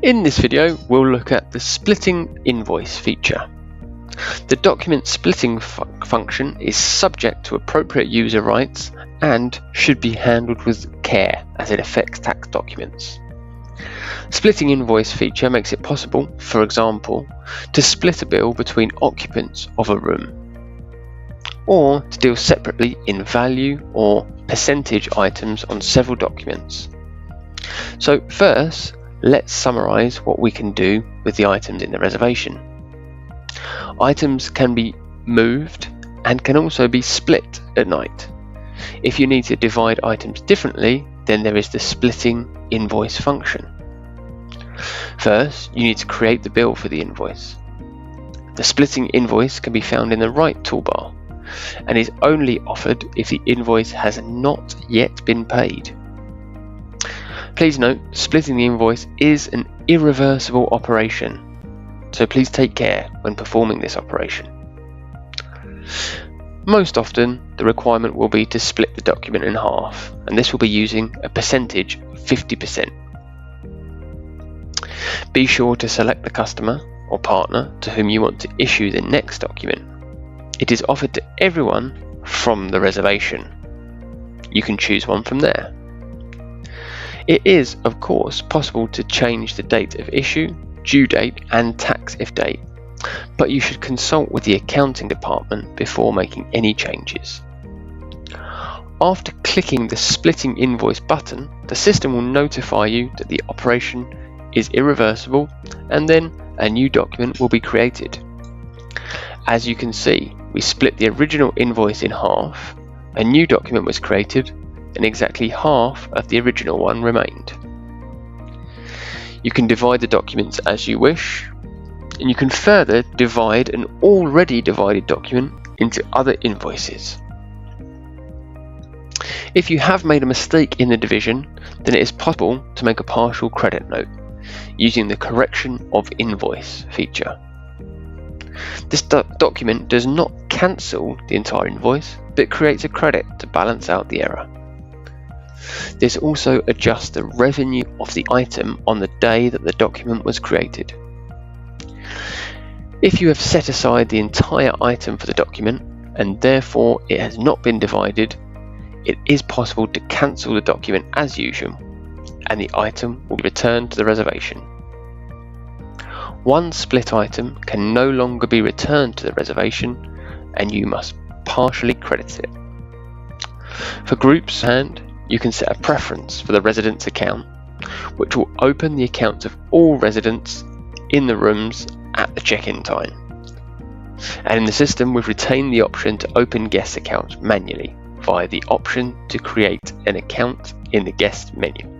In this video, we'll look at the splitting invoice feature. The document splitting function is subject to appropriate user rights and should be handled with care as it affects tax documents. Splitting invoice feature makes it possible, for example, to split a bill between occupants of a room, or to deal separately in value or percentage items on several documents. So first, let's summarize what we can do with the items in the reservation. Items can be moved and can also be split at night. If you need to divide items differently, then there is the splitting invoice function. First, you need to create the bill for the invoice. The splitting invoice can be found in the right toolbar and is only offered if the invoice has not yet been paid. Please note, splitting the invoice is an irreversible operation, so please take care when performing this operation. Most often, the requirement will be to split the document in half, and this will be using a percentage of 50%. Be sure to select the customer or partner to whom you want to issue the next document. It is offered to everyone from the reservation. You can choose one from there. It is, of course, possible to change the date of issue, due date and tax if date, but you should consult with the accounting department before making any changes. After clicking the splitting invoice button, the system will notify you that the operation is irreversible, and then a new document will be created. As you can see, we split the original invoice in half, a new document was created, and exactly half of the original one remained. You can divide the documents as you wish, and you can further divide an already divided document into other invoices. If you have made a mistake in the division, then it is possible to make a partial credit note using the correction of invoice feature. This document does not cancel the entire invoice, but creates a credit to balance out the error. This also adjusts the revenue of the item on the day that the document was created. If you have set aside the entire item for the document and therefore it has not been divided, it is possible to cancel the document as usual and the item will be returned to the reservation. One split item can no longer be returned to the reservation and you must partially credit it. For groups and you can set a preference for the resident's account, which will open the accounts of all residents in the rooms at the check-in time. And in the system, we've retained the option to open guest accounts manually via the option to create an account in the guest menu.